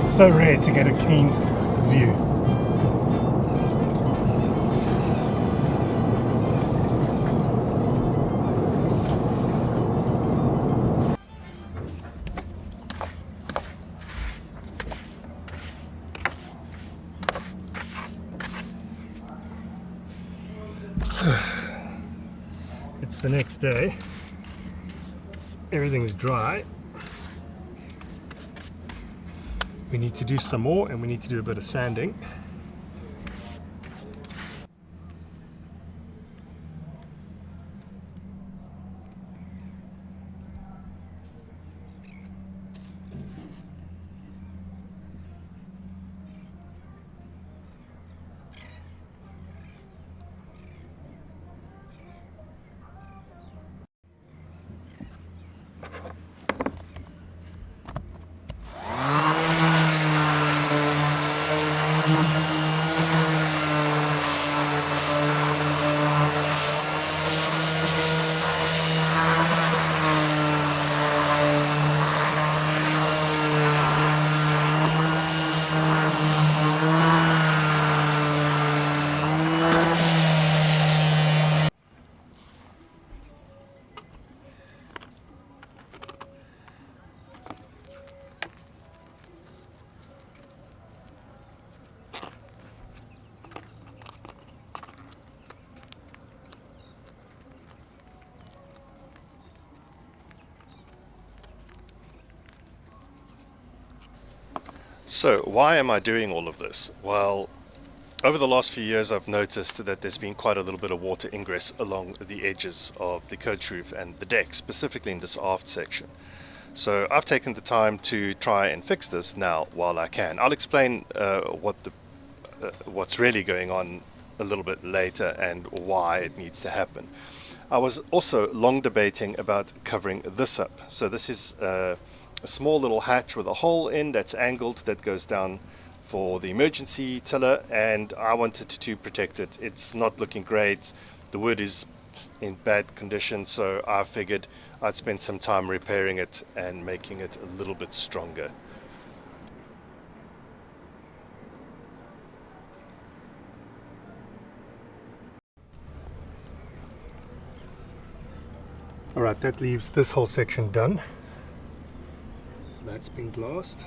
so rare to get a clean view. It's the next day. Everything's dry. We need to do some more, and we need to do a bit of sanding. So why am I doing all of this? Well, over the last few years I've noticed that there's been quite a little bit of water ingress along the edges of the coatchroof and the deck, specifically in this aft section. So I've taken the time to try and fix this now while I can. I'll explain what's really going on a little bit later and why it needs to happen. I was also long debating about covering this up. So this is a small little hatch with a hole in that's angled that goes down for the emergency tiller, and I wanted to protect it. It's not looking great. The wood is in bad condition, so I figured I'd spend some time repairing it and making it a little bit stronger. Alright, that leaves this whole section done. That's been glassed.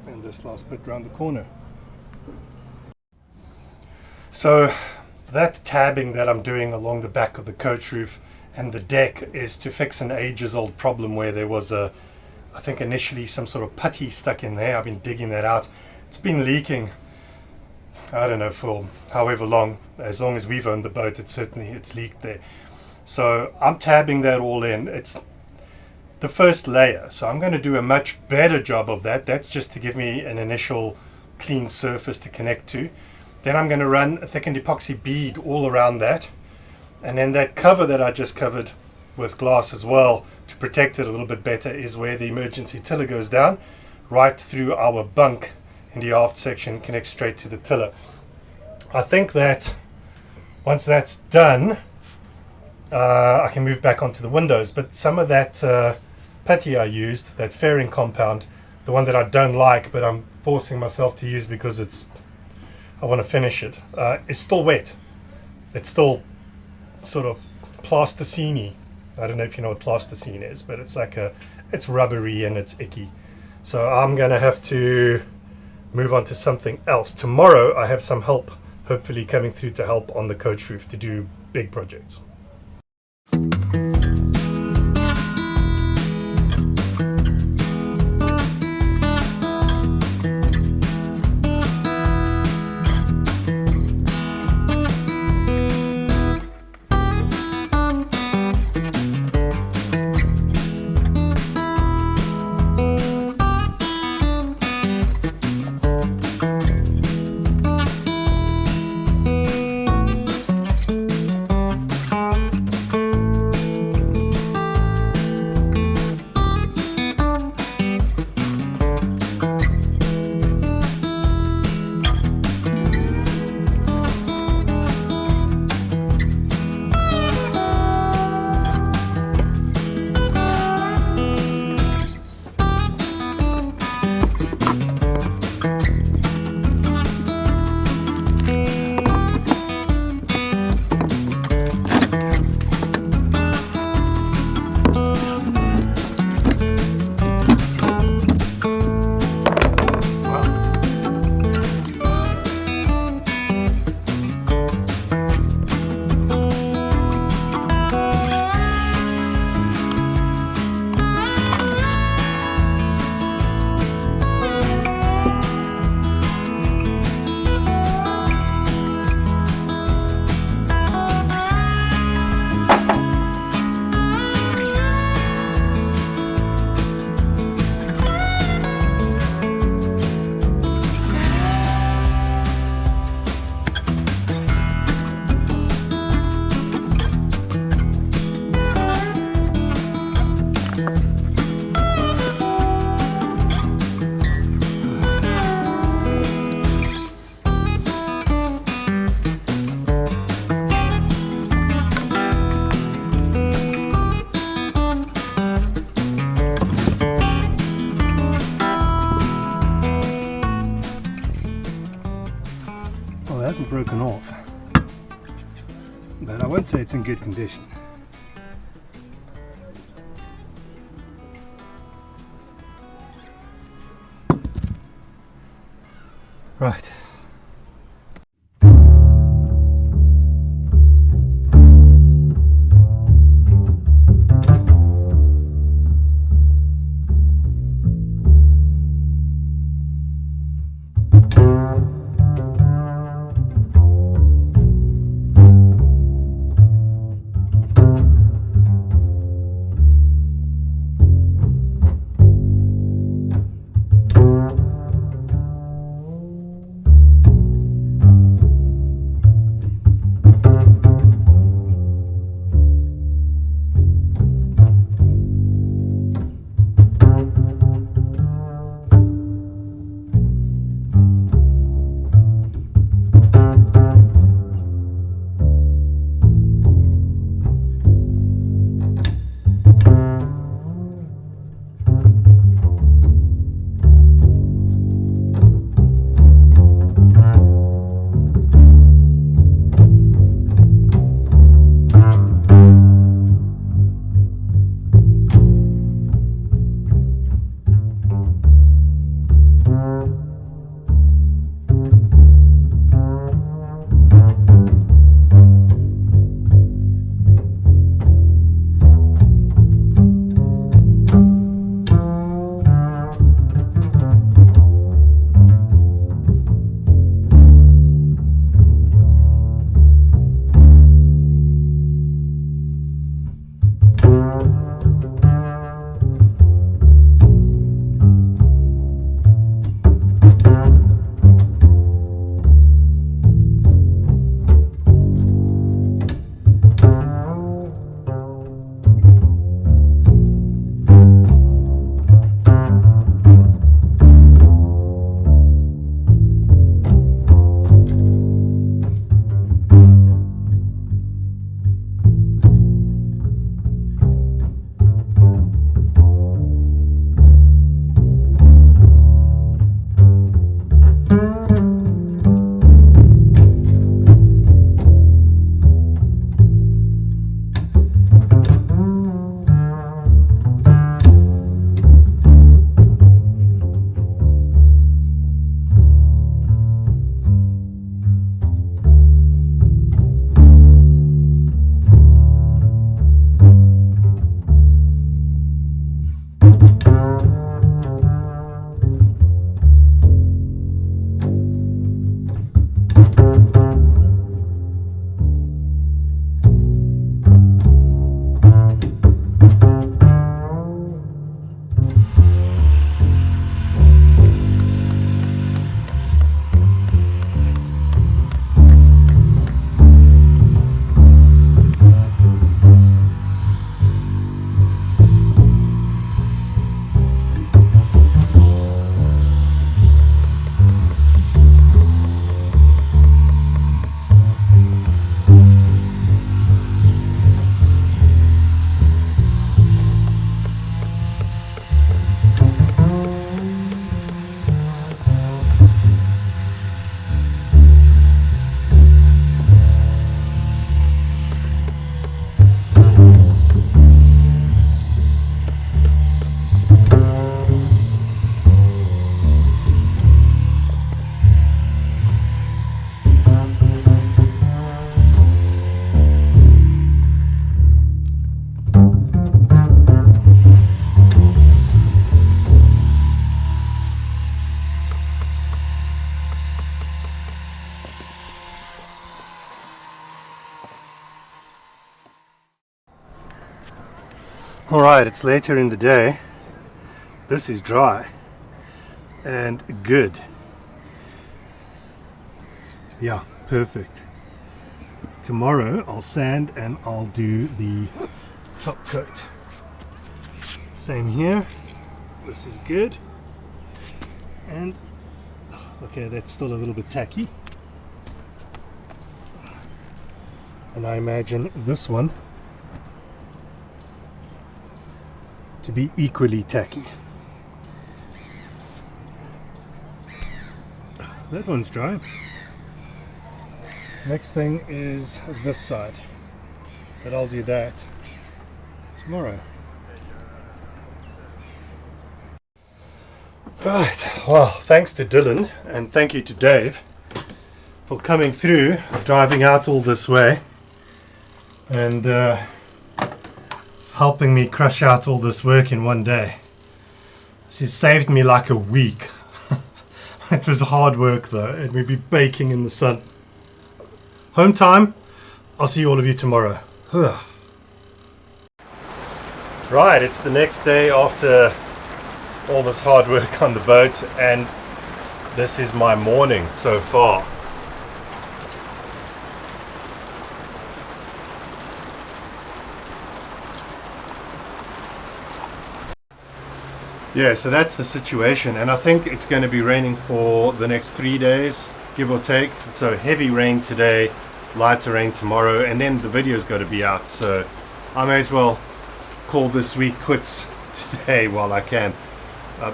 And this last bit round the corner. So that tabbing that I'm doing along the back of the coatchroof and the deck is to fix an ages old problem where there was I think initially some sort of putty stuck in there. I've been digging that out. It's been leaking, I don't know, for however long. As long as we've owned the boat, it's leaked there. So I'm tabbing that all in. It's the first layer, so I'm going to do a much better job of that. That's just to give me an initial clean surface to connect to. Then I'm going to run a thickened epoxy bead all around that, and then that cover that I just covered with glass as well to protect it a little bit better is where the emergency tiller goes down, right through our bunk in the aft section, connects straight to the tiller. I think that once that's done, I can move back onto the windows, but some of that putty I used, that fairing compound, the one that I don't like but I'm forcing myself to use because I want to finish it, is still wet. It's still sort of plasticine-y. I don't know if you know what plasticine is, but it's like it's rubbery and it's icky. So I'm going to have to move on to something else. Tomorrow I have some help, hopefully coming through to help on the coatchroof to do big projects. broken off, but I won't say it's in good condition. Right. Alright, it's later in the day. This is dry and good. Yeah, perfect. Tomorrow I'll sand and I'll do the top coat. Same here. This is good. And okay, that's still a little bit tacky. And I imagine this one to be equally tacky. That one's dry. Next thing is this side, but I'll do that tomorrow. Right, well, thanks to Dylan and thank you to Dave for coming through, driving out all this way and helping me crush out all this work in one day. This has saved me like a week. It was hard work though, and we'd be baking in the sun. Home time, I'll see all of you tomorrow. Right, it's the next day after all this hard work on the boat, and this is my morning so far. Yeah, so that's the situation, and I think it's going to be raining for the next 3 days, give or take. So heavy rain today, lighter rain tomorrow, and then the video's got to be out, so I may as well call this week quits today while I can.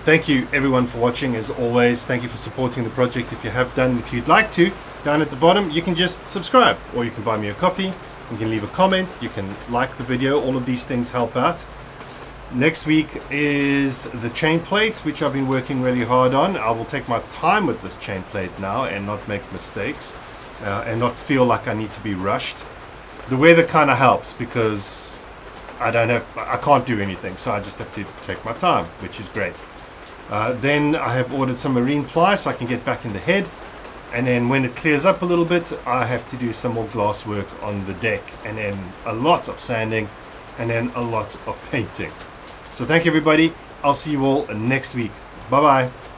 Thank you everyone for watching. As always, thank you for supporting the project. If you have done, if you'd like to, down at the bottom you can just subscribe, or you can buy me a coffee, you can leave a comment, you can like the video. All of these things help out. Next week is the chain plate, which I've been working really hard on. I will take my time with this chain plate now and not make mistakes and not feel like I need to be rushed. The weather kind of helps because I can't do anything, so I just have to take my time, which is great. Then I have ordered some marine ply so I can get back in the head, and then when it clears up a little bit I have to do some more glass work on the deck, and then a lot of sanding, and then a lot of painting. So thank you everybody, I'll see you all next week. Bye bye.